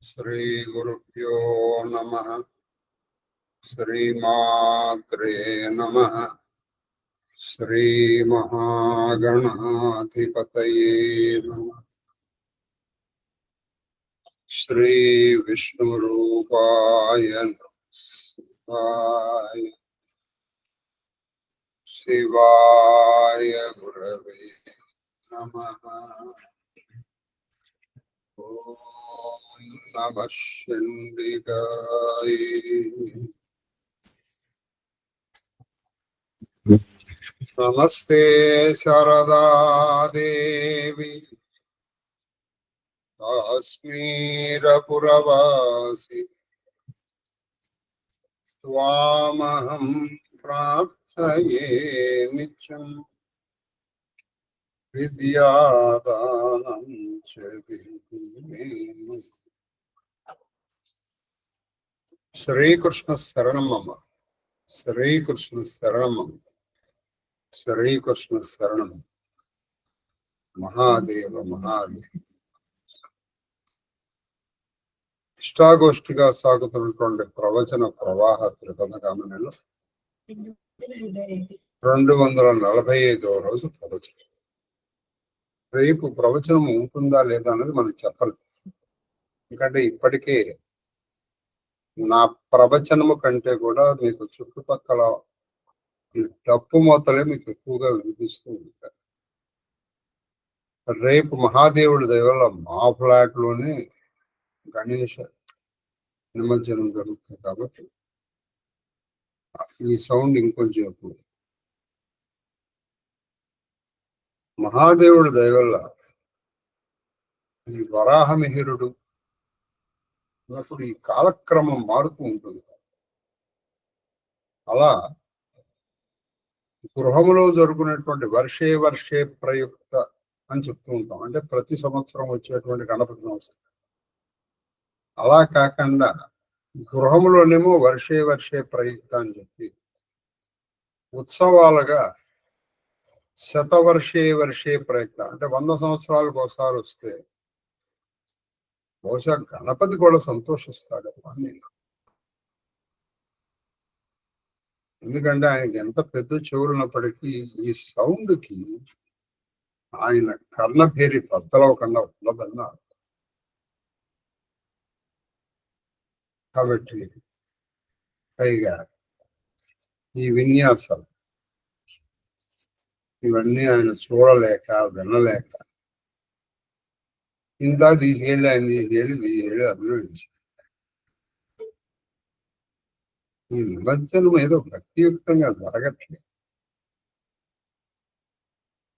श्रीगुरुभ्यो नमः। श्रीमात्रे नमः। श्रीमहागणाधिपतये नमः। श्रीविष्णुरूपाय नमः। शिवाय गुरवे नमः। ओम नमः शिवाय। नमस्ते शारदा देवी काश्मीरपुरवासी त्वामहं प्रार्थये नित्यं विद्यादानं च देहि मे। श्रीकृष्ण शरणं मम। श्रीकृष्ण शरणं मम। శ్రీకృష్ణ శరణం. మహాదేవ మహాదేవ. ఇష్టాగోష్ఠిగా సాగుతున్నటువంటి ప్రవచన ప్రవాహ త్రిపథకామణిలో 245వ రోజు ప్రవచనం. రేపు ప్రవచనం ఉంటుందా లేదా అనేది మనం చెప్పలేదు. ఎందుకంటే ఇప్పటికే నా ప్రవచనము కంటే కూడా మీకు చుట్టుపక్కల డప్పు మూతలే మీకు ఎక్కువగా వినిపిస్తూ ఉంటాయి. రేపు మహాదేవుడి దయవల్ల మా ఫ్లాట్ లోనే గణేష నిమజ్జనం జరుగుతుంది కాబట్టి ఈ సౌండ్ ఇంకొంచెం ఎక్కువ. మహాదేవుడి దయవల్ల ఈ వరాహమిహిరుడు అన్నప్పుడు ఈ కాలక్రమం మారుతూ ఉంటుంది. అలా గృహములో జరుగుతున్నటువంటి వర్షే వర్షే ప్రయుక్త అని చెప్తూ ఉంటాం. అంటే ప్రతి సంవత్సరం వచ్చేటువంటి గణపతి సంవత్సరం. అలా కాకుండా గృహములోనేమో వర్షే వర్షే ప్రయుక్త అని చెప్పి ఉత్సవాలుగా శతవర్షే వర్షే ప్రయుక్త అంటే 100 సంవత్సరాలకు ఒకసారి వస్తే బహుశా గణపతి కూడా సంతోషిస్తాడు అని. ఎందుకంటే ఆయనకి ఎంత పెద్ద చెవులున్నప్పటికీ ఈ సౌండ్ కి ఆయన కర్ణభేరి బద్దలవకుండా ఉండదన్నా. కాబట్టి పైగా ఈ విన్యాసాలు ఇవన్నీ ఆయన చూడలేక వినలేక ఇంత తీసుకెళ్ళి ఆయన తీసుకెళ్ళి అందులో ఈ నిమజ్జనం ఏదో భక్తియుక్తంగా జరగట్లేదు.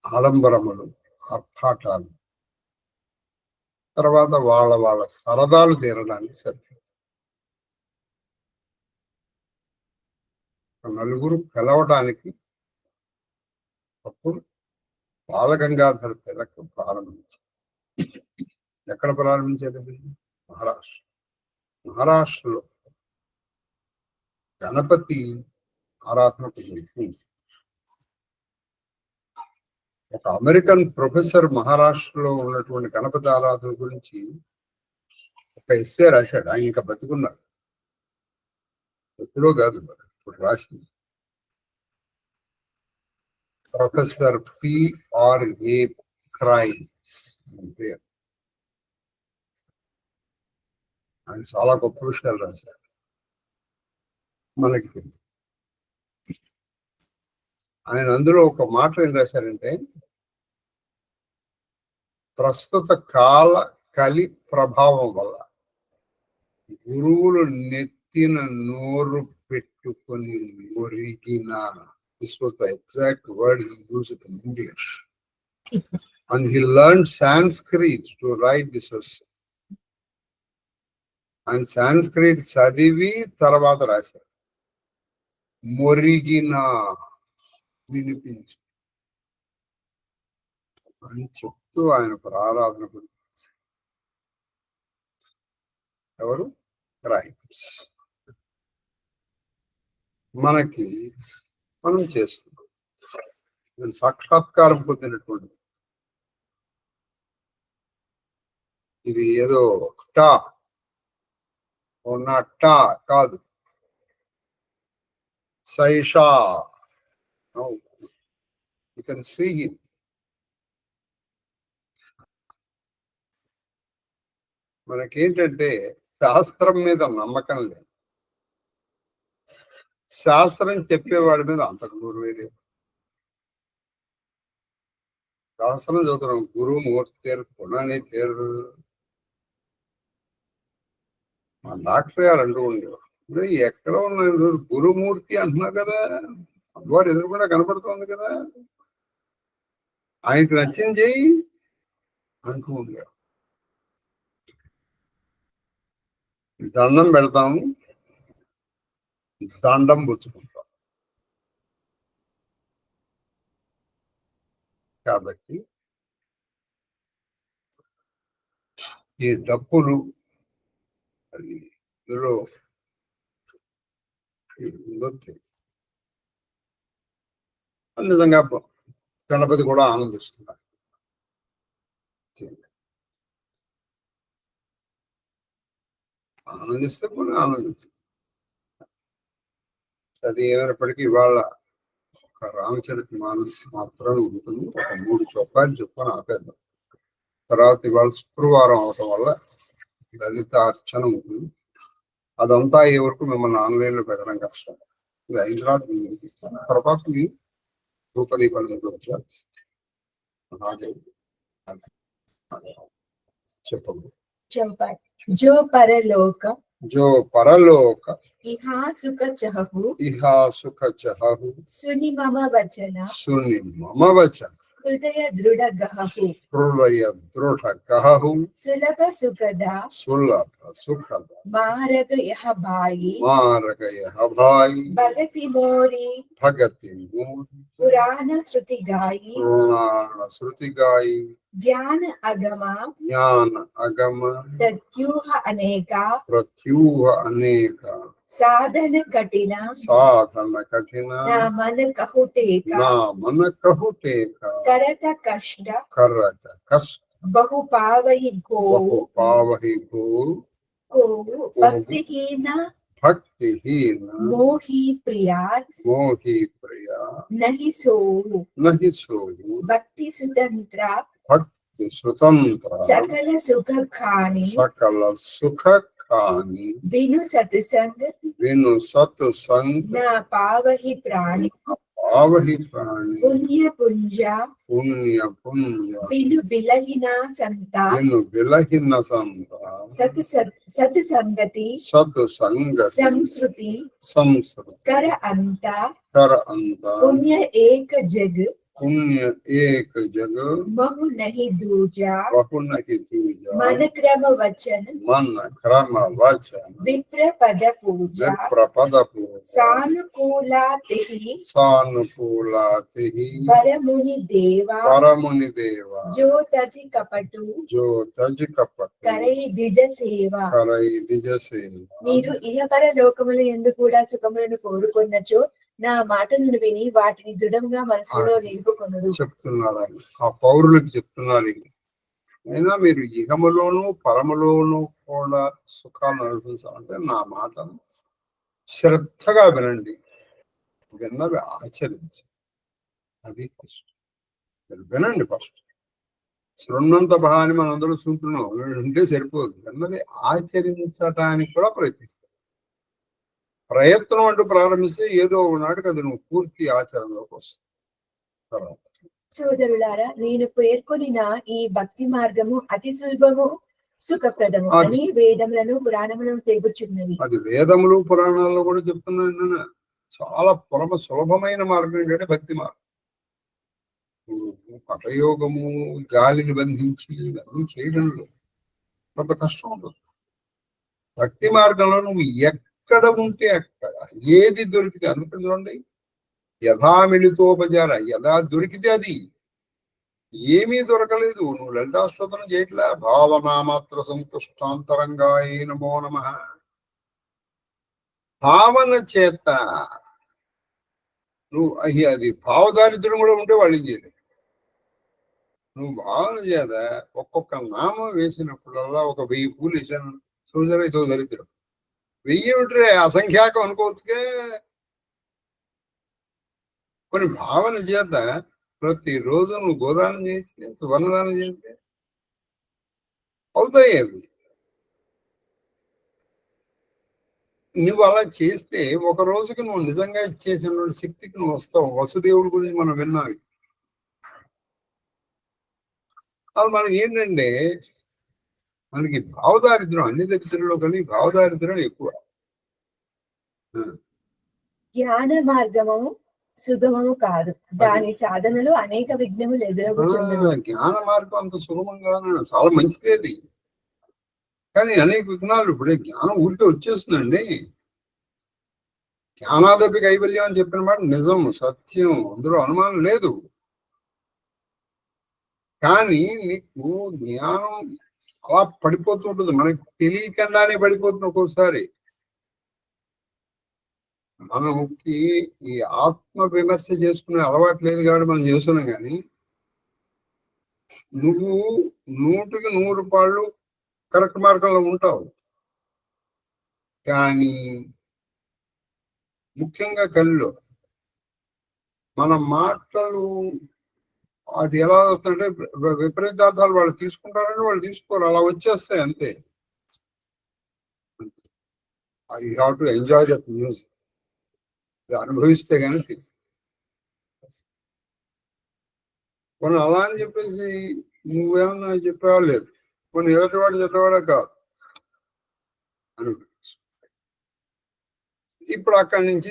ఆడంబరములు, ఆర్భాటాలు, తర్వాత వాళ్ళ సరదాలు తీరడానికి సరిపోతుంది. నలుగురు కలవడానికి అప్పుడు బాలగంగాధర తిలక్ ప్రారంభించారు. ఎక్కడ ప్రారంభించారు? మహారాష్ట్ర. మహారాష్ట్రలో గణపతి ఆరాధనకు ఒక అమెరికన్ ప్రొఫెసర్ మహారాష్ట్రలో ఉన్నటువంటి గణపతి ఆరాధన గురించి ఒక ఎస్సే రాశాడు. ఆయన ఇంకా బతికున్నారు. ఎప్పుడో కాదు, ఇప్పుడు రాసింది. ప్రొఫెసర్ పిఆర్ఏ క్రైమ్స్ పేరు. ఆయన చాలా గొప్ప విషయాలు రాశారు. మనకి తెలియదు. ఆయన అందులో ఒక మాట ఏం రాశారంటే, ప్రస్తుత కాల కలి ప్రభావం వల్ల గురువులు నెత్తిన నోరు పెట్టుకొని ఒరిగిన, this was the exact word he used in English, and he learned Sanskrit to write this verse. And Sanskrit చదివి తర్వాత రాశారు. మొరిగిన వినిపించు అని చెప్తూ ఆయన ఆరాధన గురించి. ఎవరు? క్రైమ్స్. మనకి మనం చేస్తున్నాం. నేను సాక్షాత్కారం పొందినటువంటి ఇది ఏదో ఉన్నట్ట కాదు, సైషా. You can see him. మనకేంటంటే శాస్త్రం మీద నమ్మకం లేదు, శాస్త్రం చెప్పేవాడి మీద అంతకు గురువే లేదు. శాస్త్రం చదువుతున్నాం, గురువు మూర్తి పునని తేరు. మా డాక్టర్ గారు అంటూ ఉండేవారు, ఎక్కడ ఉన్న గురుమూర్తి అంటున్నారు కదా, వాడు ఎదురుకుండా కనపడుతోంది కదా, ఆయనకు నచ్చింది చెయ్యి అంటూ ఉండేవారు. దండం పెడతాము, దండం పుచ్చుకుంటాం. కాబట్టి ఈ డప్పులు అది ఇందులో నిజంగా గణపతి కూడా ఆనందిస్తున్నారు. ఆనందిస్తే పోనీ ఆనందించు. అది ఏమైనప్పటికీ ఇవాళ ఒక రామచరిత మానస్ మాత్రం ఉంటుంది, ఒక 3 చొక్కాలు చెప్పుకొని ఆపేద్దాం. తర్వాత ఇవాళ శుక్రవారం అవటం వల్ల లలిత అర్చన ఉంటుంది, అదంతా అయ్యే వరకు మిమ్మల్ని ఆన్లైన్లో పెట్టడం కష్టం. ఇది అయిన తర్వాత మీ రూపదీపాలు వచ్చారు. చెప్పండి. జో పరలోక ఇహా సుఖ చహు సుని మమ వచన హృదయ దృఢ గహు సులభ సుఖద మారగ యహ భాయి భగతి మోరి పురాణ శృతి గాయి జ్ఞాన అగమ ప్రత్యూహ అనేక సాధన కఠిన నా మన కహుటేక కరత కష్ట బహు పావహి గో భక్తిహీన మోహి ప్రియా నహి సోహు భక్తి స్వతంత్ర సకల సుఖ ఖాని బిను సత్సంగ నా పావహి ప్రాణి పుణ్య పుంజ బిను బిలహిన సంత సత్ సంగతి సంస్కృతి కర అంత పుణ్య ఏక జగ్ बहु नहीं दूजा मन क्रम वचन विप्र पद पूजा सानुकूलाति परमुनि देवा जो तज कपटु करई द्विज సేవ. మీరు ఇహపర లోకములు ఎందు కూడా సుఖములను కోరుకున్నచో నా మాటలను విని వాటిని దృఢంగా మనసులో నిలుపుకొనుడు చెప్తున్నారు. ఆ పౌరులకు చెప్తున్నారు, అయినా మీరు ఇహములోను పరములోను కూడా సుఖాలను అనుభవించాలంటే నా మాటను శ్రద్ధగా వినండి, విన్నవి ఆచరించి. అది ఫస్ట్ వినండి. ఫస్ట్ శృణ్వంత భావాన్ని మనందరూ చూంటున్నాం, వింటే సరిపోదు, విన్నది ఆచరించడానికి కూడా ప్రయత్నం అంటూ ప్రారంభిస్తే ఏదో ఒకనాటికి అది నువ్వు పూర్తి ఆచరణలోకి వస్తుంది. తర్వాత సోదరులారా, నేను పేర్కొనిన ఈ భక్తి మార్గము అతి సులభము సుఖప్రదము అని వేదములను పురాణములను తెలుపుచున్నవి. అది వేదములు పురాణాల్లో కూడా చెప్తున్నాను. చాలా పరమ సులభమైన మార్గం ఏంటంటే భక్తి మార్గం. పటయోగము, గాలిని బంధించి ఇవన్నీ చేయడంలో కొంత కష్టం ఉంటుంది. భక్తి మార్గంలో నువ్వు ఎక్కడ ఉంటే అక్కడ, ఏది దొరికితే అందుకని చూడండి, యథామిళితోపచార, యథా దొరికితే అది. ఏమీ దొరకలేదు, నువ్వు లలితాస్తోత్రం చేయట్లా, భావనామాత్ర సంతుష్టాంతరంగాయ నమో నమః, భావన చేత నువ్వు అది భావదారిద్ర్యం కూడా ఉంటే వాళ్ళు ఏం చేయలేదు. నువ్వు భావన చేత ఒక్కొక్క నామం వేసినప్పుడల్లా 1000 పూలు వేసాను చూసారా, ఇదో దరిద్రం. వెయ్యి అసంఖ్యాకం అనుకోవచ్చుకే. కొన్ని భావన చేత ప్రతిరోజు నువ్వు గోదానం చేస్తే, సువర్ణదానం చేస్తే అవుతాయి అవి. నువ్వు అలా చేస్తే ఒక రోజుకి నువ్వు నిజంగా చేసిన శక్తికి నువ్వు వస్తావు. వసుదేవుడి గురించి మనం విన్నాం. అది మనకి ఏంటంటే, మనకి భావదారిద్ర్యం అన్ని దగ్గరలో కానీ భావదారిద్ర్యం ఎక్కువ. జ్ఞాన మార్గము సుగమము కాదు, దాని సాధనలో అనేక విఘ్నములు ఎదురవుతున్నారు. జ్ఞాన మార్గం అంత సులభంగా చాలా మంచిది, కానీ అనేక విఘ్నాలు. ఇప్పుడే జ్ఞానం ఊరికే వచ్చేస్తుందండి. జ్ఞానాదపి కైవల్యం అని చెప్పిన మాట నిజం, సత్యం, అందులో అనుమానం లేదు. కానీ నీకు జ్ఞానం అలా పడిపోతుంటుంది, మనకి తెలియకుండానే పడిపోతుంది ఒక్కోసారి. మనకి ఈ ఆత్మ విమర్శ చేసుకునే అలవాటు లేదు కాబట్టి మనం చేస్తున్నాం. కానీ నువ్వు 100కి 100 కరెక్ట్ మార్గంలో ఉంటావు. కానీ ముఖ్యంగా కళ్ళు మన మాటలు అది ఎలా అవుతుందంటే విపరీతార్థాలు వాళ్ళు తీసుకుంటారని వాళ్ళు తీసుకోరు, అలా వచ్చేస్తాయి అంతే. You have to enjoy that news, అనుభవిస్తే కానీ కొన్ని అలా అని చెప్పేసి నువ్వేమన్నా చెప్పేవా లేదు, కొన్ని ఎదుటివాడు చెప్పేవాడే కాదు అనుభవించు. ఇప్పుడు అక్కడి నుంచి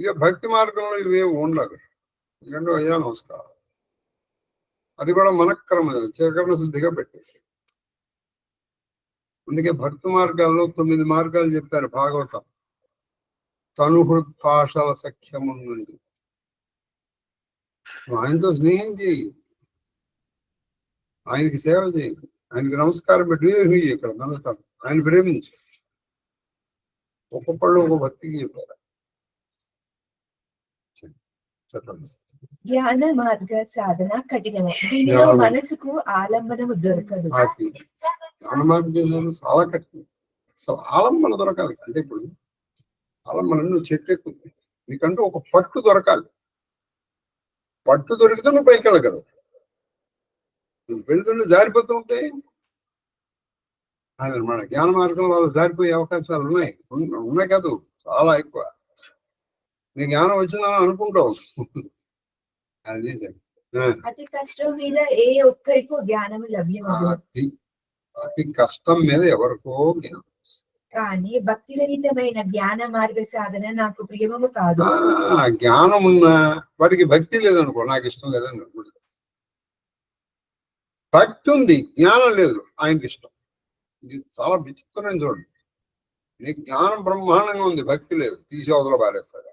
ఇక భక్తి మార్గంలో ఇవేమి ఉండదు. ఎందుకంటే అయ్యా నమస్కారం, అది కూడా మనక్రమ చిరకరణ శుద్ధిగా పెట్టేసి. అందుకే భక్తి మార్గాల్లో 9 మార్గాలు చెప్పారు భాగవతం. తనుహృత్పాషల సఖ్యము నుండి ఆయనతో స్నేహం చేయి, ఆయనకి సేవ చేయి, ఆయనకి నమస్కారం పెట్టి ఇక్కడ నమస్కారం, ఆయన ప్రేమించు. ఒక్కొక్కళ్ళు ఒక భక్తికి చెప్పారు. చెప్పండి. జ్ఞాన మార్గ సాధన కఠినము, దీనిలో మనసుకు ఆలంబనము దొరకదు. జ్ఞాన మార్గం చాలా కఠినం. అసలు ఆలంబన దొరకాలి అంటే, ఇప్పుడు ఆలంబన నువ్వు చెట్టు ఎక్కుతుంది, నీకంటూ ఒక పట్టు దొరకాలి. పట్టు దొరికితే నువ్వు పైకి వెళ్ళగలవు. నువ్వు వెళ్తుంటే జారిపోతూ ఉంటే అదనమాట. జ్ఞాన మార్గంలో వాళ్ళు జారిపోయే అవకాశాలు ఉన్నాయి కాదు, చాలా ఎక్కువ. నీ జ్ఞానం వచ్చిందని అనుకుంటావు. అది అతి కష్టం మీద ఏ ఒక్కరికో జ్ఞానం లభ్యమవుతుంది. అతి కష్టం మీద ఎవరికో జ్ఞానం, కానీ భక్తి రహితమైన జ్ఞాన మార్గ సాధన నాకు ప్రియము కాదు. జ్ఞానం ఉన్నా వాడికి భక్తి లేదనుకో, నాకు ఇష్టం లేదని. భక్తి ఉంది, జ్ఞానం లేదు, ఆయనకి ఇష్టం. ఇది చాలా విచిత్రమైన చూడండి. నీకు జ్ఞానం బ్రహ్మాండంగా ఉంది, భక్తి లేదు, తీసి అవతల పారేస్తాడు.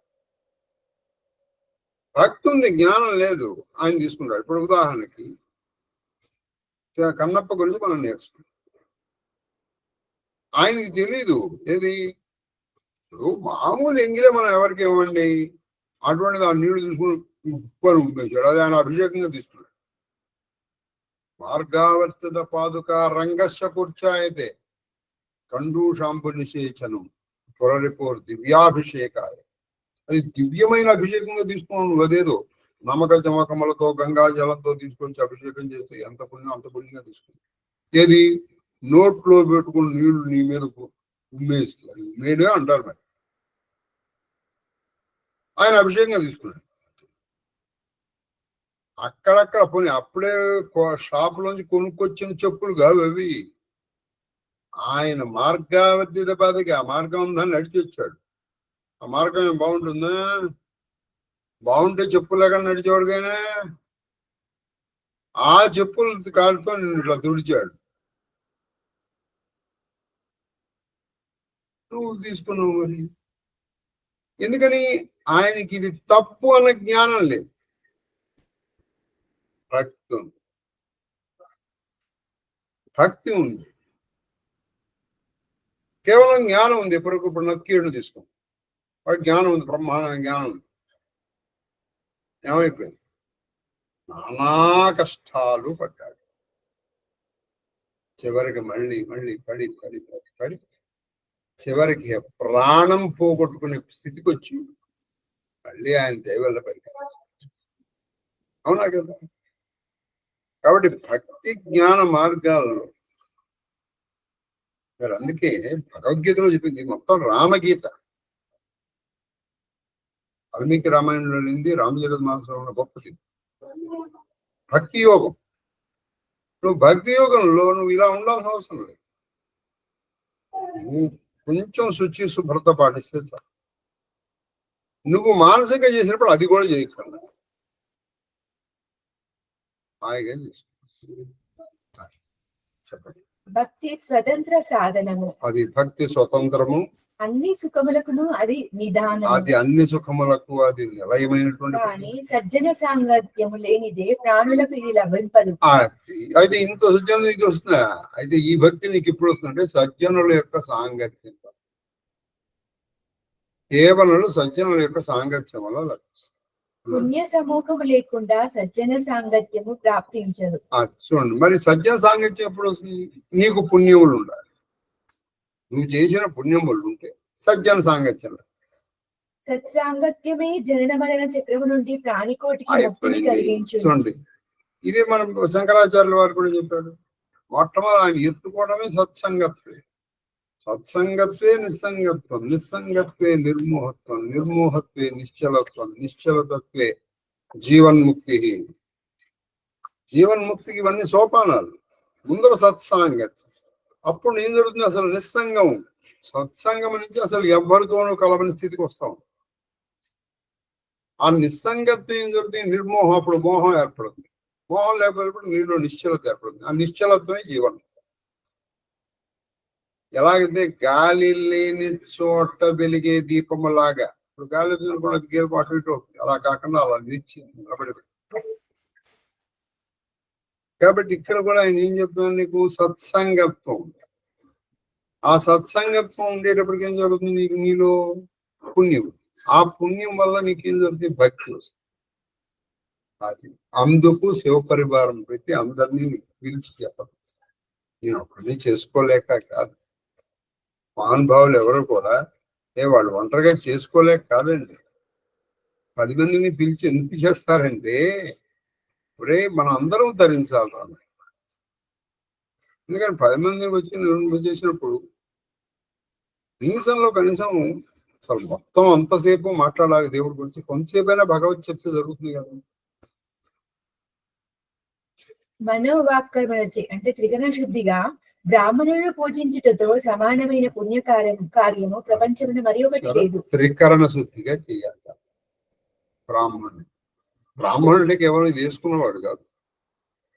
భక్తి ఉంది, జ్ఞానం లేదు, ఆయన తీసుకుంటాడు. ఇప్పుడు ఉదాహరణకి కన్నప్ప గురించి మనం నేర్చుకున్నాం. ఆయనకి తెలీదు ఏది, ఇప్పుడు మామూలు ఎంగిలే మనం ఎవరికి ఇవ్వండి, అటువంటిది ఆ నీళ్లు తీసుకుని ఉప్పని ఉపయోగించాడు, అది ఆయన అభిషేకంగా తీసుకున్నాడు. మార్గావర్తిత పాదుక రంగస్య కూర్చాయితే కండూషాంపు నిషేచనం త్వరరిపోర్ దివ్యాభిషేకాయ. అది దివ్యమైన అభిషేకంగా తీసుకున్నాను నువ్వు. అదేదో నమ్మక చమకములతో గంగా జలంతో తీసుకొచ్చి అభిషేకం చేస్తే ఎంత పుణ్యం, అంత పుణ్యంగా తీసుకుంది. ఏది నోట్లో పెట్టుకుని నీళ్లు నీ మీద ఉమ్మేస్తుంది, అది ఉమ్మేడే అంటారు. మరి ఆయన అభిషేకంగా తీసుకున్నాడు. అక్కడక్కడ పోనీ అప్పుడే షాపులోంచి కొనుక్కొచ్చిన చెప్పులు కావు అవి. ఆయన మార్గావర్తిత పదకి ఆ మార్గం ఉందని నడిచి వచ్చాడు. ఆ మార్గం ఏం బాగుంటుందా? బాగుంటే చెప్పులు నడిచేవాడు, కానీ ఆ చెప్పులు కాలుతో నిన్ను ఇట్లా తుడిచాడు. నువ్వు తీసుకున్నావు మరి ఎందుకని? ఆయనకి ఇది తప్పు అన్న జ్ఞానం లేదు. భక్తి ఉంది, భక్తి ఉంది, కేవలం జ్ఞానం ఉంది. ఇప్పుడు నక్కీయుడిని తీసుకో, వాడు జ్ఞానం ఉంది, బ్రహ్మాండ జ్ఞానం ఉంది. ఏమైపోయింది? నానా కష్టాలు పడ్డాడు. చివరికి మళ్ళీ పడి చివరికి ప్రాణం పోగొట్టుకునే స్థితికి వచ్చి మళ్ళీ ఆయన దైవల్ల పైకి. అవునా కదా? కాబట్టి భక్తి జ్ఞాన మార్గాల్లో మరి అందుకే భగవద్గీతలో చెప్పింది మొత్తం రామగీత. వాల్మీకి రామాయణంలో నింది రామచరిత మానసంలో గొప్పది భక్తి యోగం. నువ్వు భక్తి యోగంలో నువ్వు ఇలా ఉండాల్సిన అవసరం లేదు. నువ్వు కొంచెం శుచి శుభ్రత పాటిస్తే చాలు. నువ్వు మానసికంగా చేసినప్పుడు అది కూడా చేయగలవు. హాయిగా చేసుకో. చెప్పండి. భక్తి స్వతంత్ర సాధనము. అది భక్తి స్వతంత్రము. అన్ని సుఖములకును అది నిదానం. అది అన్ని సుఖములకు అది నిలయమైనటువంటి. కానీ సజ్జన సాంగత్యము లేనిదే ప్రాణులకు ఇది లభింపదు. అయితే ఇంత సజ్జనులు ఇది వస్తున్నా. అయితే ఈ భక్తి నీకు ఇప్పుడు వస్తుందంటే సజ్జనుల యొక్క సాంగత్యం, కేవలం సజ్జనుల యొక్క సాంగత్యం వల్ల లభిస్తుంది. పుణ్య సమూహము లేకుండా సజ్జన సాంగత్యము ప్రాప్తించదు. చూడండి, మరి సజ్జన సాంగత్యం ఎప్పుడు వస్తుంది? నీకు పుణ్యములు ఉండాలి. నువ్వు చేసిన పుణ్యములు ఉంటే సజ్జన సాంగత్యం. సత్సాంగత్యమే జనన మరణ చక్రము నుండి ప్రాణికోటికి ముక్తిని కలిగించు. చూడండి, ఇదే మనం శంకరాచార్యుల వారు కూడా చెప్పాడు. మొట్టమొదటి ఆయన ఎత్తుకోవడమే సత్సంగత్వే. సత్సంగత్వే నిస్సంగత్వం, నిస్సంగత్వే నిర్మోహత్వం, నిర్మోహత్వే నిశ్చలత్వం, నిశ్చలతత్వే జీవన్ముక్తి. జీవన్ముక్తికి ఇవన్నీ సోపానాలు. ముందర సత్సాంగత్యం. అప్పుడు ఏం జరుగుతుంది? అసలు నిస్సంగం. సత్సంగం నుంచి అసలు ఎవరితోనూ కలవని స్థితికి వస్తాం. ఆ నిస్సంగత్వం ఏం జరుగుతుంది? నిర్మోహం. అప్పుడు మోహం ఏర్పడుతుంది. మోహం లేకపోతే నీలో నిశ్చలత ఏర్పడుతుంది. ఆ నిశ్చలత్వమే జీవనం. ఎలాగైతే గాలి లేని చోట వెలిగే దీపము లాగా, ఇప్పుడు గాలి కూడా గేపు అటు ఇటు అవుతుంది. అలా కాకుండా అలా నిలిచింది. కాబట్టి ఇక్కడ కూడా ఆయన ఏం చెప్తున్నాను నీకు? సత్సంగత్వం. ఆ సత్సంగత్వం ఉండేటప్పటికి ఏం జరుగుతుంది? నీకు నీలో పుణ్యం. ఆ పుణ్యం వల్ల నీకేం జరుగుతుంది? భక్తి వస్తుంది. అది అందుకు శివ పరివారం పెట్టి అందరినీ పిలిచి చెప్పదు. నేను ఒక్కడిని చేసుకోలేక కాదు. మహానుభావులు ఎవరు కూడా వాళ్ళు ఒంటరిగా చేసుకోలేక కాదండి. 10 మందిని పిలిచి ఎందుకు చేస్తారంటే, ఒరే మనం అందరం ధరించాలి రా. ఎందుకంటే 10 మందిని వచ్చి నిర్ణయం చేసినప్పుడు కనీసం అసలు మొత్తం అంతసేపు మాట్లాడాలి దేవుడి గురించి. కొంతసేపైనా భగవత్ చర్చ జరుగుతుంది కదా. మనోవాక్కర్మలచే అంటే త్రిగణ శుద్ధిగా బ్రాహ్మణులను పూజించుటతో సమానమైన కార్యము ప్రపంచంలో మరి ఒకటి లేదు. త్రికరణ శుద్ధిగా చేయాలి బ్రాహ్మణుడికి ఎవరు చేసుకున్నవాడు కాదు.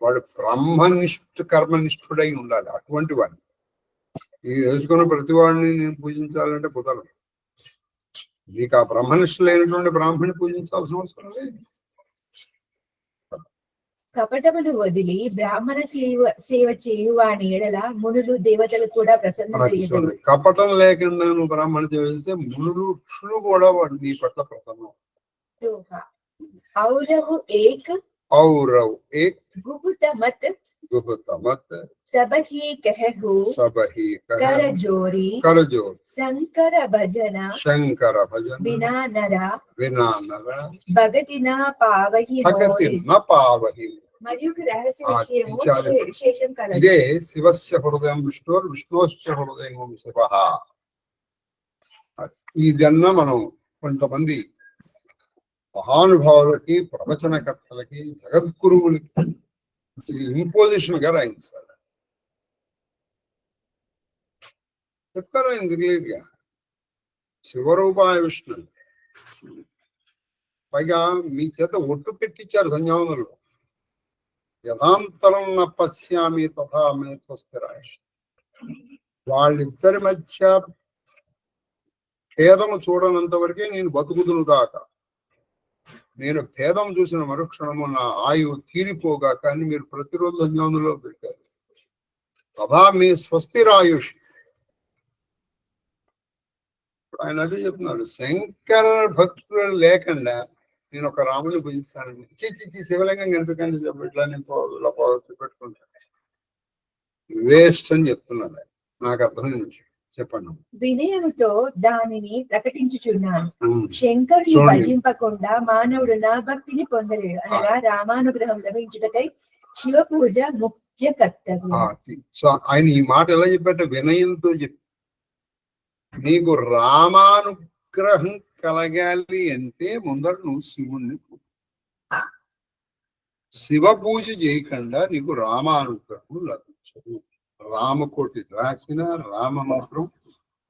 వాడు బ్రహ్మనిష్ఠ కర్మనిష్ఠుడై ఉండాలి. అటువంటి వాడిని ఈ వేసుకున్న ప్రతి వాడిని నేను పూజించాలంటే కుదరదు. నీకు ఆ బ్రహ్మనిష్ఠ లేనటువంటి బ్రాహ్మణ్ణి పూజించాల్సిన అవసరం లేదు. కపటమును వదిలి బ్రాహ్మణ సేవ చేయువాని ఎడల మునులు దేవతలు కూడా ప్రసన్న. కపటం లేకుండా నువ్వు బ్రాహ్మణ సేవ చేస్తే మునులు ఋషులు కూడా వాడు నీ పట్ల ప్రసన్నం. ఔరవు ఏక్ గుహుత మత్ సబహి కహు కరజోరి శంకర భజన వినా నర భగతి నా పావహి. మరియు రహస్య విశేషం కలదు. ఇదే శివస్య హృదయం విష్ణు, విష్ణోశ్చ హృదయం శివ. ఇదన్నా మనం కొంతమంది మహానుభావులకి, ప్రవచనకర్తలకి, జగద్గురువులకి ఇంపోజిషన్ గా రాయించాలి. చెప్పారు ఆయన క్లియర్గా. శివరూపాయ విష్ణు. పైగా మీ చేత ఒట్టు పెట్టించారు సంధ్యావందనలో. యథాంతరం న పశ్యామి తథా మే స్వస్తిరాయ. వాళ్ళిద్దరి మధ్య భేదము చూడనంత వరకే నేను బతుకుదును గాక. నేను భేదం చూసిన మరుక్షణము నా ఆయువు తీరిపోగాక అని మీరు ప్రతిరోజు సంధ్యావందనలో పెట్టారు. తథా మీ స్వస్తిరాయుష్. ఆయన అదే చెప్తున్నారు. శంకర భక్తులు లేకుండా నేను ఒక రాముని పూజిస్తానండి. చిచ్చి శివలింగం కనిపించండి ఇట్లా నేను పెట్టుకుంటాను. వేస్ట్ అని చెప్తున్నారు. నాకు అర్థమైంది. చెప్పండి. వినయముతో దానిని ప్రకటించుచున్నాను. ఉమ్. శంకరుని చూడండి. భజింపకుండా మానవుడు నా భక్తిని పొందలేడు. అనగా రామానుగ్రహం లభించుటకై శివ పూజ ముఖ్య కర్తవ్యం. సో ఆయన ఈ మాట ఎలా చెప్పారంటే వినయంతో చెప్పి, నీకు రామానుగ్రహం కలగాలి అంటే ముందర నువ్వు శివుణ్ణి శివ పూజ చేయకుండా నీకు రామానుగ్రహం లభించదు. రామకోటి రాసిన రామమంత్రం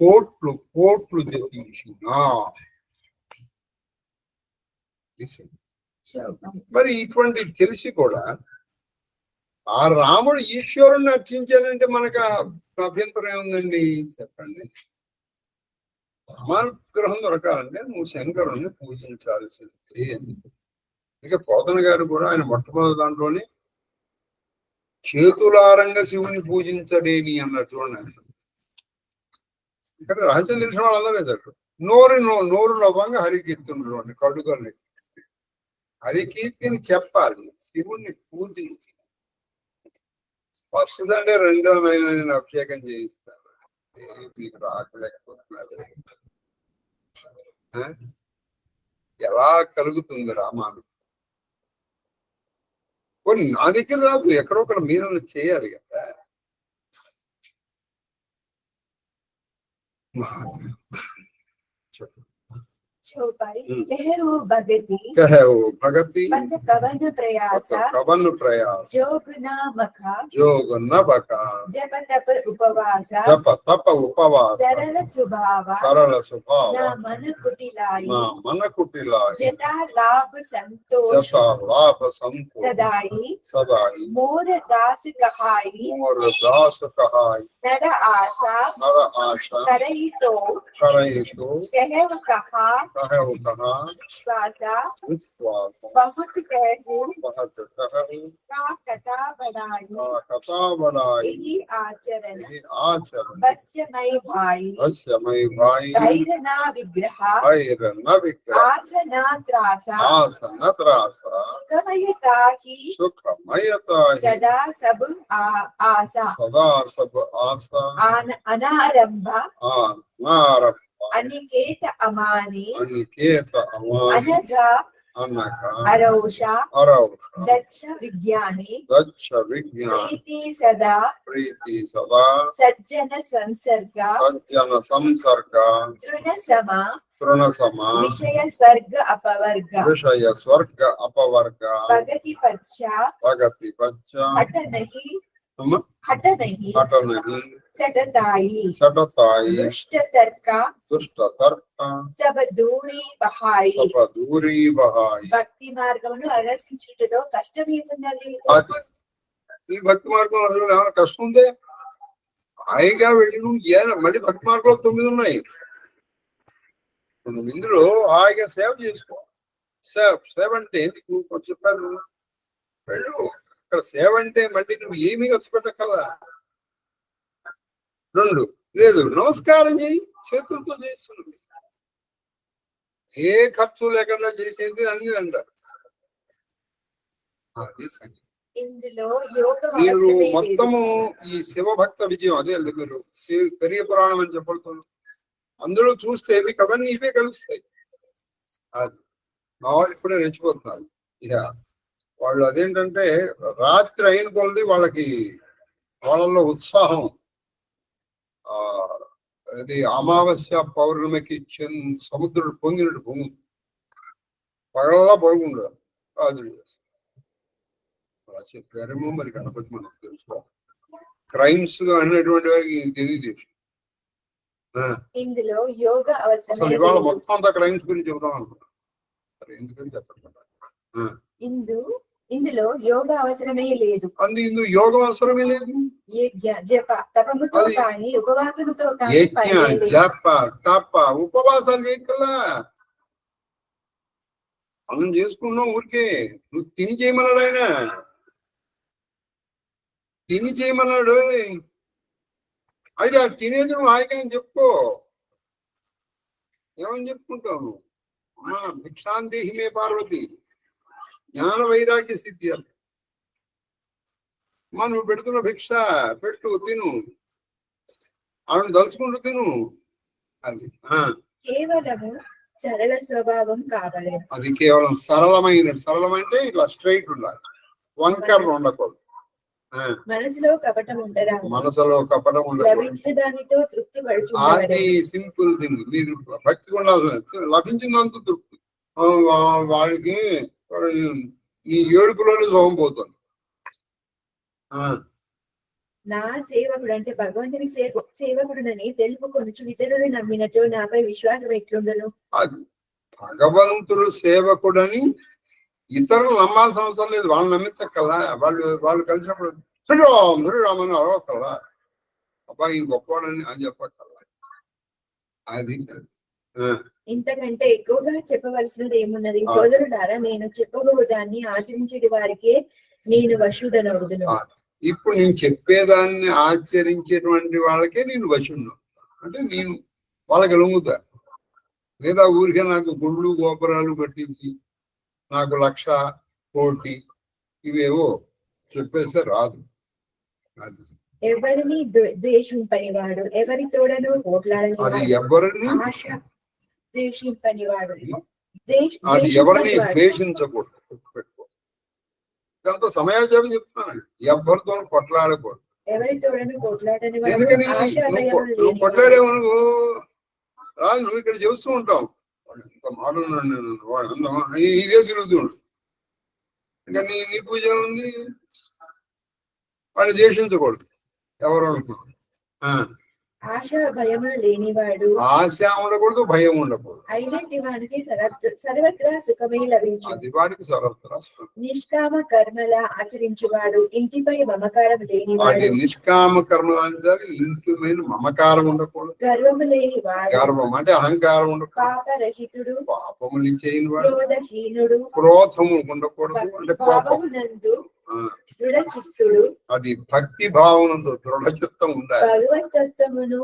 కోట్లు కోట్లు జపించిన మరి ఇటువంటి తెలిసి కూడా ఆ రాముడు ఈశ్వరుణ్ణి అర్చించాలంటే మనకు అభ్యంతరం ఏముందండి చెప్పండి. రామానుగ్రహం దొరకాలంటే నువ్వు శంకరుణ్ణి పూజించాల్సిందే. ఇక పోతన గారు కూడా ఆయన మొట్టమొదటి దాంట్లోనే చేతులారంగా శివుని పూజించడేని అన్నారు. చూడండి, ఇక్కడ రహస్యం తెలిసిన వాళ్ళందరూ లేదట. నోరు లోపంగా హరికీర్తనలు అండి, కడుగలు హరికీర్తిని చెప్పాలి, శివుణ్ణి పూజించి ఫస్ట్ అంటే రెండో నేను అభిషేకం చేయిస్తాను. మీకు రాకలేకపోతున్నారు, ఎలా కలుగుతుంది రామాను? కొన్ని నా దగ్గర రాదు, ఎక్కడో ఒకటి మీరు చేయాలి కదా. भगति कवन प्रयास जोग न बका जप तप उपवास सरल स्वभाव मन कुटिलाई जटा लाभ संतोष सदाई मोर दास कहाई नर आशा करई तो कहव कहा बहुत कहूं कथा बढ़ाई आचरण बस्य मई भाई धैर्य न विग्रह आस न त्रासा सुखमयता ही सदा सब आशा अनारंभ अनिकेत अमानी अनघा अरौषा दक्ष विज्ञानी प्रीति सदा सज्जन संसर्ग तृण समा विषय स्वर्ग अपवर्ग भगति पच्चा हट नहीं सटताई दुष्ट तर्क सब दूरी बहाई భక్తి మార్గమును అరసించుటలో కష్టం ఏమున్నది? ఈ భక్తి మార్గం ఏమైనా కష్టం ఉందే? హాయిగా వెళ్ళి మళ్ళీ భక్తి మార్గంలో 9 ఉన్నాయి. ఇందులో హాయిగా సేవ చేసుకో. సేవ అంటే నీకు చెప్పాను, వెళ్ళు అక్కడ సేవ అంటే మళ్ళీ నువ్వు ఏమీ ఖర్చు పెట్టగలరా? 2 లేదు, నమస్కారం చేయి, చేతులతో చేస్తున్నది, ఏ ఖర్చు లేకుండా చేసేది అన్ని అంటారు. మీరు మొత్తము ఈ శివభక్త విజయం అదే అండి. మీరు పెరియ పురాణం అని చెప్పడుతున్నారు, అందులో చూస్తే మీకు అవన్నీ ఇవే కలుస్తాయి. అది మా వాళ్ళు ఇప్పుడే రెచ్చిపోతున్నారు. ఇక వాళ్ళు అదేంటంటే రాత్రి అయిన కొలది వాళ్ళలో ఉత్సాహం. అది అమావాస్య పౌర్ణమికి సముద్రుడు పొంగినట్టు భూమి పగలలా పడుకుంటారు. అది చెప్పారేమో మరి గణపతి మనకు తెలుసుకో. క్రైమ్స్ అనేటువంటి వారికి తెలియదు. ఇందులో యోగ అసలు ఇవాళ మొత్తం అంతా క్రైమ్స్ గురించి చెబుదాం అనుకున్నాను, ఎందుకని చెప్పండి. ఇందులో యోగ అవసరమే లేదు. ఇందులో యోగం అవసరమే లేదు. జప తపముతో కానీ ఉపవాసంతో కానీ జప తప ఉపవాసాలు చేయగలరా? మనం చేసుకున్నాం ఊరికే. నువ్వు తిని చేయమన్నాడు ఆయన, తిని చేయమన్నాడు. అయితే అది తినేది నువ్వు హాయిగా అని చెప్పుకో. ఏమని చెప్పుకుంటావు? అమ్మా భిక్షాందేహి మే పార్వతి, జ్ఞాన వైరాగ్య సిద్ధి. అమ్మా నువ్వు పెడుతున్న భిక్ష పెట్టు, తిను. ఆమెను తలుచుకుంటూ తిను. అది కేవలము సరళ స్వభావం కావలేదు. అది కేవలం సరళమంటే ఇట్లా స్ట్రైట్ ఉండాలి, వంకర్లు ఉండకూడదు. మనసులో కపటం ఉండరా, మనసులో కపటం లభించిన దానితో తృప్తి అది సింపుల్ థింగ్. మీరు భక్తి ఉండాలి, లభించినంత తృప్తి. వాడికి ఈ ఏడుపులోనే సోమం పోతుంది. నా సేవకుడు అంటే భగవంతుని సేవకుడునని తెలుపుకొనుచు ఇతరులు నమ్మినచో నాపై విశ్వాసం ఎట్లుండను. అది భగవంతుడు సేవకుడని ఇతరులు నమ్మాల్సిన అవసరం లేదు, వాళ్ళు నమ్మించక్కల్లా. వాళ్ళు కలిసినప్పుడు శ్రీరామ్ అని అరవక్కల్లా, అబ్బాయి గొప్పవాడని అని చెప్పక్కల్లా. అది ఇంతకంటే ఎక్కువగా చెప్పవలసినది ఏమున్నది సోదరుడారా, నేను చెప్పబో దాన్ని ఆచరించేటి వారికే నేను వశుడనవుదును. ఇప్పుడు నేను చెప్పేదాన్ని ఆచరించేటువంటి వాళ్ళకే నేను వశుడు అంటే నేను వాళ్ళకి లొంగుతా. లేదా ఊరికే నాకు గుళ్ళు గోపురాలు కట్టించి నాకు 1,00,000 కోటి ఇవేవో చెప్పేస్తే రాదు. ఎవరిని ద్వేషింపనివాడు, ఎవరి తోడను పోట్లాడని, అది ఎవరిని ఆశ ద్వేషింపనివాడు, అది ఎవరిని ద్వేషించకూడదు. ఇదంతా సమయాచారం చెప్తున్నాను. ఎవరితో కొట్లాడకూడదు. ఎందుకని నువ్వు కొట్లాడేవనుకో రాదు, నువ్వు ఇక్కడ చూస్తూ ఉంటావు. ఇంత మాట్లాడున్నాను నేను, ఇదే తిరుగుతుండు. ఇంకా నీ పూజ ఉంది. వాడిని ద్వేషించకూడదు ఎవరు అనుకున్నాడు. ఆశ భయములు లేనివాడు, ఆశ ఉండకూడదు, భయం ఉండకూడదు. అయినట్టి వాడికి సర్వత్రా సుఖమే లభించు. అది వాడికి సర్వత్రా నిష్కామ కర్మల ఆచరించువాడు, ఇంటిపై మమకారం లేనివాడు. అది నిష్కామ కర్మలు అంటే ఇంటి మీద మమకారం ఉండకూడదు. గర్వము లేనివాడు, గర్వం అంటే అహంకారం ఉండకూడదు. పాపరహితుడు, పాపములు చేయనివాడు. క్రోధహీనుడు, క్రోధము ఉండకూడదు అంటే కోపమునందు దృఢ చిత్తుడు. అది భక్తి భావనందు దృఢ చిత్తం ఉండాలి. భగవతత్వమును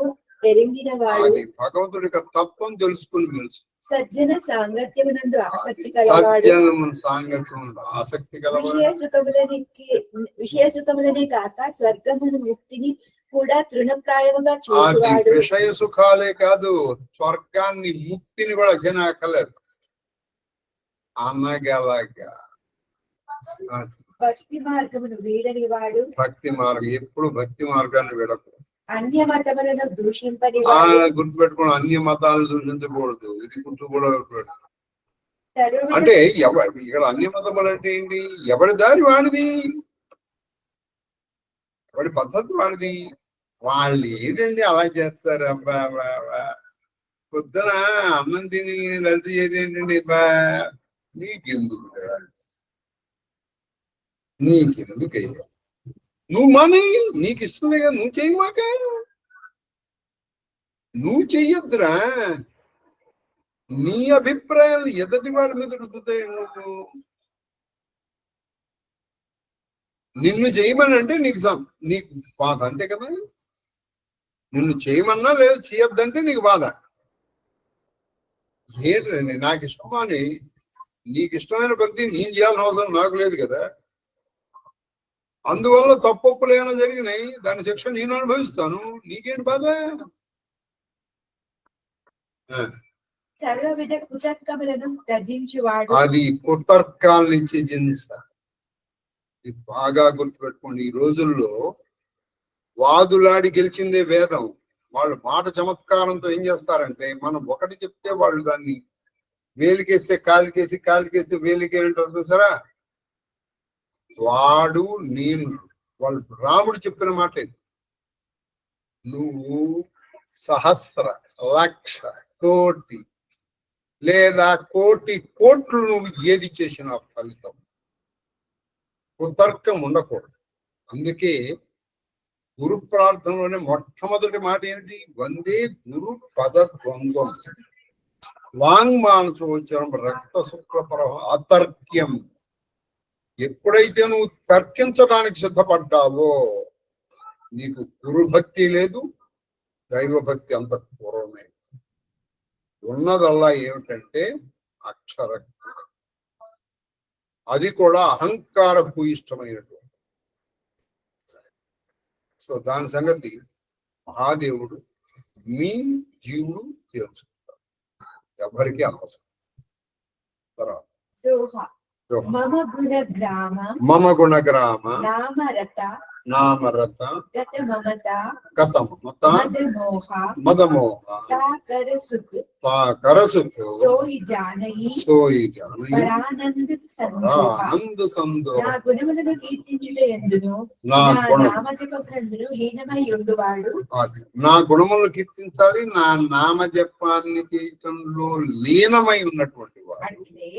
ఎరింగిన వాడు, అది భగవంతుడి యొక్క తత్వం తెలుసుకుని సజ్జన సాంగత్యమునందు ఆసక్తి కలవాడు. ఆసక్తి కలవాడు. విషయ సుఖములనే కాక స్వర్గమును ముక్తిని కూడా తృణప్రాయముగా చూసేవాడు. విషయ సుఖాలే కాదు, స్వర్గాన్ని ముక్తిని కూడా జనాకలేదు అనగలగా. భక్తి మార్గమును వీడని వాడు, భక్తి మార్గం ఎప్పుడు భక్తి మార్గాన్ని విడకు. అన్య మతములను దూషింపని గుర్తుపెట్టుకోండి, అన్య మతాలను దూషించకూడదు. ఇది గుర్తు కూడా అంటే ఇక్కడ అన్య మతములు అంటే ఏంటి? ఎవరి దారి వాడిది, ఎవరి పద్ధతి వాడిది. వాళ్ళు ఏంటండి అలా చేస్తారు? అబ్బా పొద్దున అన్నం తిని లలిత ఏంటండి, నీకెందుకు నీకెందుకయ్యా, నువ్వు మాని, నీకు ఇస్తుంది కదా, నువ్వు చెయ్యమాక, నువ్వు చెయ్యొద్దురా. నీ అభిప్రాయాలు ఎదటి వాడి మీద రుద్దుతాయి. నిన్ను చేయమని అంటే నీకు బాధ, అంతే కదా. నిన్ను చేయమన్నా లేదా చేయొద్దంటే నీకు బాధ. ఏంటండి నాకు ఇష్టమా అని, నీకు ఇష్టమైన ప్రతి నేను చేయాల్సిన అవసరం నాకు లేదు కదా. అందువల్ల తప్పొప్పులు ఏమైనా జరిగినాయి, దాని శిక్ష నేను అనుభవిస్తాను, నీకేంటి బాధ? అది కుతర్కాల్ని త్యజించాలి. బాగా గుర్తుపెట్టుకోండి, ఈ రోజుల్లో వాదులాడి గెలిచిందే వేదం. వాళ్ళు మాట చమత్కారంతో ఏం చేస్తారంటే, మనం ఒకటి చెప్తే వాళ్ళు దాన్ని వేలికేస్తే కాలికేసి, కాలికేస్తే వేలికేంటారు చూసారా. వాడు నేను వాళ్ళు రాముడు చెప్పిన మాట ఇది. నువ్వు 1,000,000, 1,00,000, కోటి లేదా కోటి కోట్లు నువ్వు ఏది చేసిన ఫలితం కుతర్కం ఉండకూడదు. అందుకే గురు ప్రార్థనలోనే మొట్టమొదటి మాట ఏమిటి? వందే గురు పద ద్వంద్వం వాంగ్మానసోచరం రక్త శుక్ల అతర్క్యం. ఎప్పుడైతే నువ్వు తర్కించడానికి సిద్ధపడ్డావో నీకు గురుభక్తి లేదు, దైవభక్తి అంత పూర్వమే. ఉన్నదల్లా ఏమిటంటే అక్షర, అది కూడా అహంకార భూయిష్టమైనటువంటి. సో దాని సంగతి మహాదేవుడు మీ జీవుడు తెలుసుకుంటారు, ఎవరికి అనవసరం. తర్వాత దోహ మమ గుణ గ్రామ మమ గుణగ్రామ నామరత నామరత గత మమత గత మమత మదమోహ మదమోహ తాకర సుఖ తాకరసుకు సోయి జానయి సోయి జానయి పరానంద సందోహ. ఆనంద సందోహ. నా గుణములను కీర్తించుట ఎందును నా నా గుణం నామజపమునందును లీనమై ఉండువాడు. అది నా గుణములను కీర్తించాలి, నా నామ జపాన్ని చేయటంలో లీనమై ఉన్నటువంటి వాడు. అంటే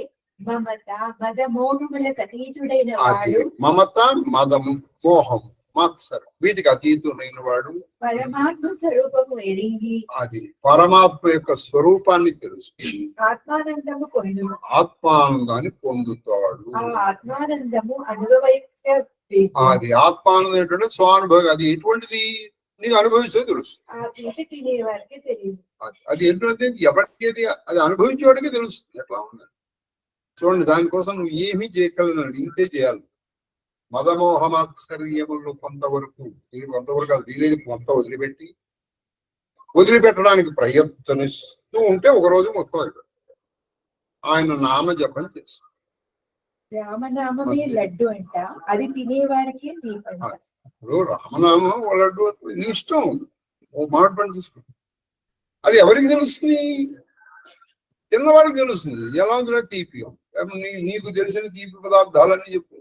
మమత మదమోహములకు అతీతుడైన అది వాడు, మమత మదము మోహం మాత్సరం వీటికి అతీతుడైన వాడు, పరమాత్మ స్వరూపము ఎరిగి అది పరమాత్మ యొక్క స్వరూపాన్ని తెలుసుకుని ఆత్మానందము పొందును. ఆత్మానందాన్ని పొందుతాడు. ఆ ఆత్మానందము అనుభవైక అది ఆత్మానందం ఏంటంటే స్వానుభవం. అది ఎటువంటిది నీకు అనుభవిస్తే తెలుసు. ఆ తీపి తినే వారికి తెలియదు. అది ఏంటంటే ఎవరికి అది అనుభవించేవాడికి తెలుస్తుంది ఎట్లా ఉందని. చూడండి, దానికోసం నువ్వు ఏమీ చేయగలదండి, ఇంతే చేయాలి. మదమోహమాత్సర్యములు కొంతవరకు అది వీలేదు, కొంత వదిలిపెట్టడానికి ప్రయత్నిస్తూ ఉంటే ఒకరోజు మొత్తం అయిపోయింది. ఆయన నామ జపం చేస్తాడు. రామనామమే లడ్డు అంట, అది తినే వారికి తీపంట. ఇప్పుడు రామనామం లడ్డు నీ ఇష్టం, ఓ మామిడి పండు తీసుకో, అది ఎవరికి తెలుస్తుంది? తిన్నవాడికి తెలుస్తుంది ఎలా ఉందో తీపి. నీకు తెలిసిన తీపి పదార్థాలన్నీ చెప్పు.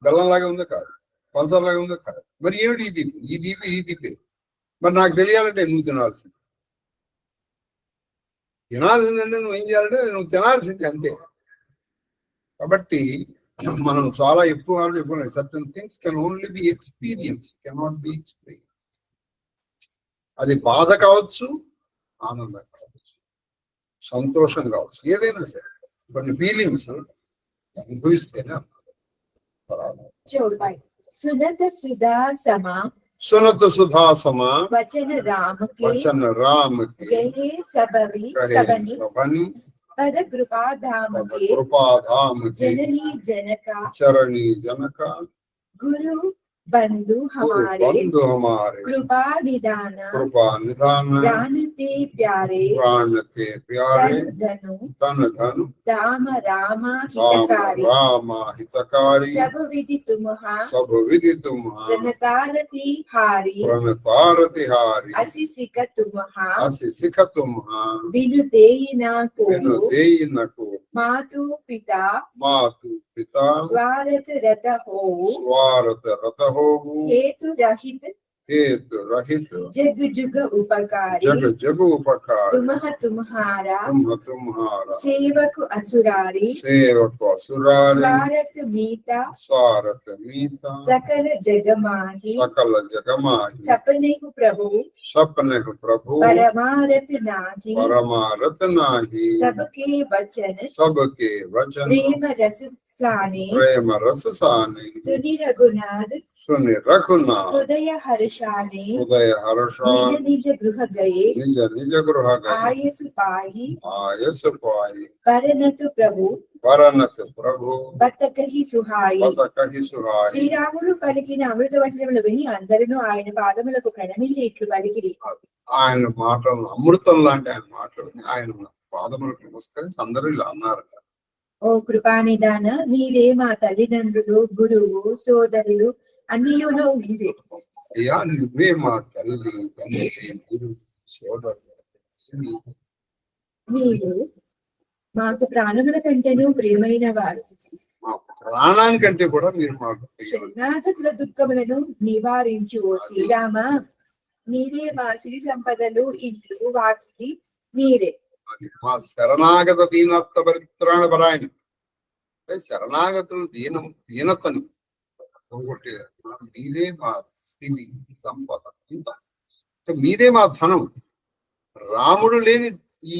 బెల్లంలాగా ఉందో కాదు, పంచదారలాగా ఉందో కాదు, మరి ఏమిటి ఈ తీపి? ఈ తీపి మరి నాకు తెలియాలంటే నువ్వు తినాల్సింది. తినాల్సిందంటే నువ్వు ఏం చేయాలంటే నువ్వు తినాల్సింది అంతే. కాబట్టి మనం చాలా ఎక్కువ certain things can only be experience, cannot be experience. అది బాధ కావచ్చు, ఆనందం కావచ్చు, సంతోషం కావచ్చు, ఏదైనా సరే కొన్ని ఫీలింగ్స్ అనుభవిస్తేనే. సునత సుధా సమా सुनत सुधा समा वचन राम के वचन राम के गहे सबनी सबनी पद कृपा धाम के कृपा धाम के जननी जनका चरणी जनका गुरु बंधु हमारे कृपा निदान प्राण ते प्यारे तन धनु दाम रामा हितकारी सब विधि तुम्हा प्रणतारति हारी असी सिख तुम्हा बिनु देई न को मातु पिता स्वार्थ रत हो हेतु रहित जग जुग उपकारी तुम्हारा सेवक असुरारी स्वार्थ मीता सकल जगमाही सपने प्रभु परमारथ नाही सबके वचन प्रेम रस साने सुनि रघुनाथ हृदय हर्षाने निज गृह गए आयसु पाई परनत प्रभु బత కహి సుహాయి. శ్రీరాముడు పలికిన అమృత వచనములు విని అందరూ ఆయన పాదములకు ప్రణమిల్లి ఇట్లు పలికిరి. ఆయన మాటలు అమృతం లాంటి ఆయన మాటలు ఆయన పాదములకు నమస్కరించి అందరూ ఇలా అన్నారు. ఓ కృపానిదాన, మీరే మా తల్లిదండ్రులు, గురువు, సోదరులు అన్నియును మీరే. అయ్యా, నువ్వే మా తల్లి, తండ్రి, గురువు, సోదరులు. మీరు మాకు ప్రాణముల కంటేను ప్రియమైన వారు. మా ప్రాణానికంటే కూడా మీరు మాకు శరణాగతుల దుఃఖములను నివారించు ఓ శ్రీరామ. మీరే మా సిరి సంపదలు, ఇల్లు, వాకిలి మీరే. మా శరణాగత దీనత్వ పరిత్రాణ పరాయణ. శరణాగతులు దీనతని పోగొట్టే మీరే మా స్థితి సంపద. మీరే మా ధనం. రాముడు లేని ఈ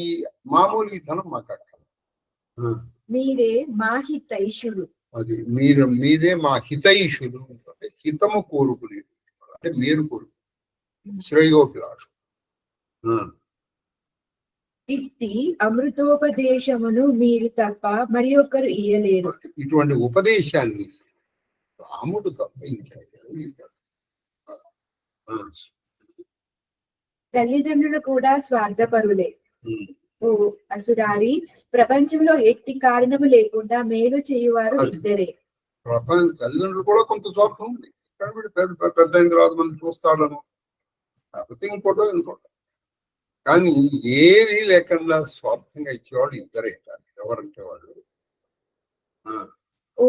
మామూలు ఈ ధనం మాకు అక్కడ. మీరే మా హితైషుడు. అది మీరే మా హితైషుడు. అంటే హితము కోరుకునేది, అంటే మీరు కోరుకు శ్రేయోభిలాష. ఇట్టి అమృతోపదేశమును మీరు తప్ప మరి ఒక్కరు ఇయ్యలేరు. ఇటువంటి ఉపదేశాన్ని రాముడు తప్ప ఇంకా తల్లిదండ్రులు కూడా స్వార్థపరులే. ఓ అసురారి, ప్రపంచంలో ఎట్టి కారణము లేకుండా మేలు చేయువారు ఇద్దరే. ప్రపంచ తల్లిదండ్రులు కూడా కొంత స్వార్థం ఉంది కాబట్టి పెద్ద అయిన తర్వాత మనం చూస్తాడను కాకపోతే ఇంకోటో కానీ ఏది లేకుండా స్వార్థంగా ఇచ్చేవాళ్ళు ఇద్దరే. ఎవరంటే వాళ్ళు ఓ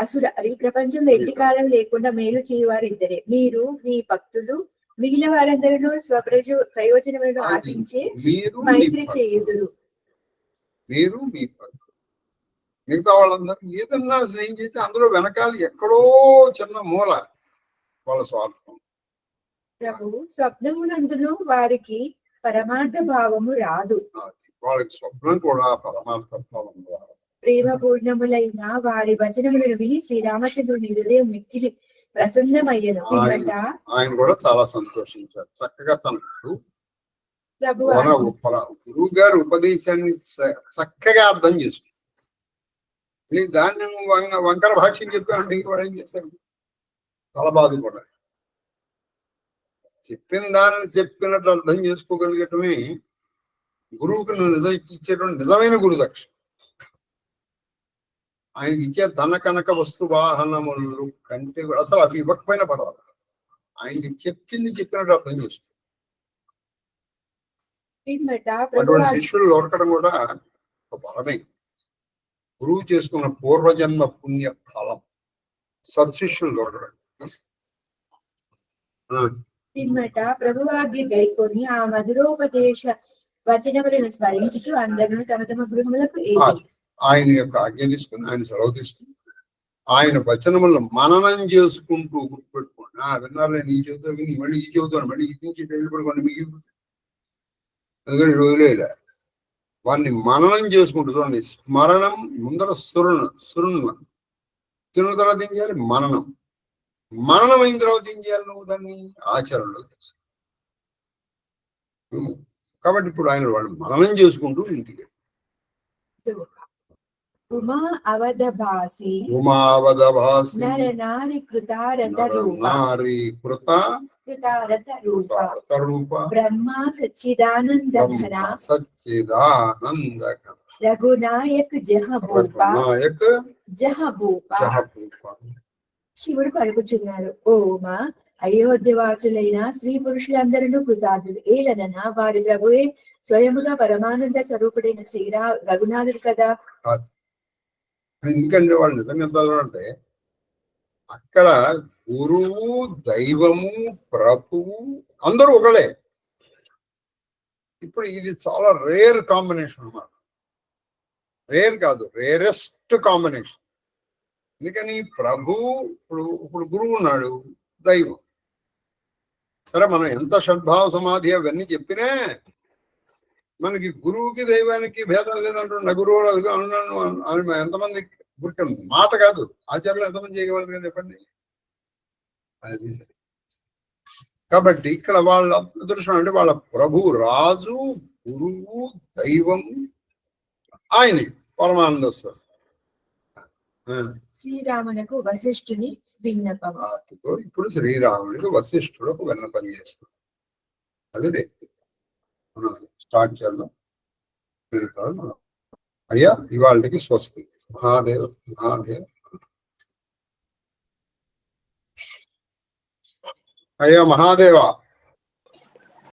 అసురారి, ప్రపంచంలో ఎట్టి కాలం లేకుండా మేలు చేయువారు ఇద్దరే. మీరు మీ భక్తులు మిగిలిన వారందరూ ప్రయోజనములను ఆశించి మైత్రి చేయుదురు. మీరు మీ మిగతా వాళ్ళందరూ ఏదన్నా స్నేహం చేసి అందులో వెనకాల ఎక్కడో చిన్న మూల వాళ్ళ స్వార్థం. ప్రభు, స్వప్నమునందును వారికి పరమార్థ భావము రాదు. వాళ్ళకి స్వప్నం కూడా పరమార్థ భావం రాదు. ప్రేమ పూర్ణములైన వారి వచనములను విని శ్రీరామచంద్రుని హృదయం మిక్కిలి ప్రసన్నమయ్యను. ఆయన కూడా చాలా సంతోషించారు. చక్కగా తనకు గురువు గారు ఉపదేశాన్ని చక్కగా అర్థం చేసుకున్నారు. దాన్ని వంకర భాష్యం చెప్పామంటే ఇంకోటి ఏం చేశారు, చాలా బాధపడాలి. చెప్పిన దాన్ని చెప్పినట్టు అర్థం చేసుకోగలిగటమే గురువుకి నిజం ఇచ్చేటువంటి నిజమైన గురుదక్ష. ఆయనకి ఇచ్చే ధన కనక వస్తు వాహనములు కంటే అసలు అవి ఇవ్వకపోయినా పర్వాలేదు, ఆయనకి చెప్పినట్టు అర్థం చేసుకో. అటువంటి శిష్యులు దొరకడం కూడా ఒక బలమే. గురువు చేసుకున్న పూర్వజన్మ పుణ్య ఫలం సత్శిష్యులు దొరకడం. ప్రభువాజ్ఞ గైకొని ఆ మధురోపదేశ వచనములను స్మరించుచు అందరూ తమ తమ గృహములకు ఆయన యొక్క ఆజ్ఞ తీసుకుని ఆయన సెలవు తీసుకుని ఆయన వచనములను మననం చేసుకుంటూ గుర్తుపెట్టుకోండి. విన్నారు, నేను ఈ చెబుతా విని మళ్ళీ ఈ చెబుతాను, మళ్ళీ ఇటు నుంచి వెళ్ళిపడుకోండి, మీకు ఎందుకంటే రోజులే వాడిని మననం చేసుకుంటూ చూడండి. స్మరణం ముందర సురుణ తిన్న తర్వాత ఏం చేయాలి, మననం అయిన తర్వాత ఏం చేయాలి, నువ్వు దాన్ని ఆచరణలో తెలుసు. కాబట్టి ఇప్పుడు ఆయన వాళ్ళు మననం చేసుకుంటూ ఇంటికి ఉమా అవధభాసి నరనారి కృత రూప బ్రహ్మ సచ్చిదానంద రఘునాయక్ జహభూప. శివుడు పలుకుచున్నాడు, ఓ ఉమా, అయోధ్యవాసులైన స్త్రీ పురుషులందరూ కృతార్థులు. ఏలనన్నా వారి ప్రభువే స్వయముగా పరమానంద స్వరూపుడైన రఘునాథుడు కదా. ఎందుకంటే వాళ్ళు నిజంగా చదవాలంటే అక్కడ గురువు, దైవము, ప్రభువు అందరూ ఒకలే. ఇప్పుడు ఇది చాలా రేర్ కాంబినేషన్ అన్నమాట. రేర్ కాదు, రేరెస్ట్ కాంబినేషన్. ఎందుకని ప్రభువు ఇప్పుడు గురువు ఉన్నాడు, దైవం. సరే, మనం ఎంత షడ్భావ సమాధి అవన్నీ చెప్పినా మనకి గురువుకి దైవానికి భేదం లేదంటున్నా. గురువు అదిగో అన్నాను ఎంతమంది గురికి మాట కాదు, ఆచార్యులు ఎంతమంది చేయగలరు చెప్పండి. కాబట్టి ఇక్కడ వాళ్ళ దృశ్యం అంటే వాళ్ళ ప్రభు, రాజు, గురువు, దైవము ఆయనే పరమానంద స్వరూపం. శ్రీరామునకు వశిష్ఠుని విన్నపం. ఇప్పుడు శ్రీరాముడికి వశిష్ఠుడు ఒక విన్నపం చేస్తున్నాడు. అది రేపు మనం స్టార్ట్ చేద్దాం. అయ్యా, ఇవాళకి స్వస్తి. మహాదేవ్ మహాదేవ్. అయ్యా మహాదేవ,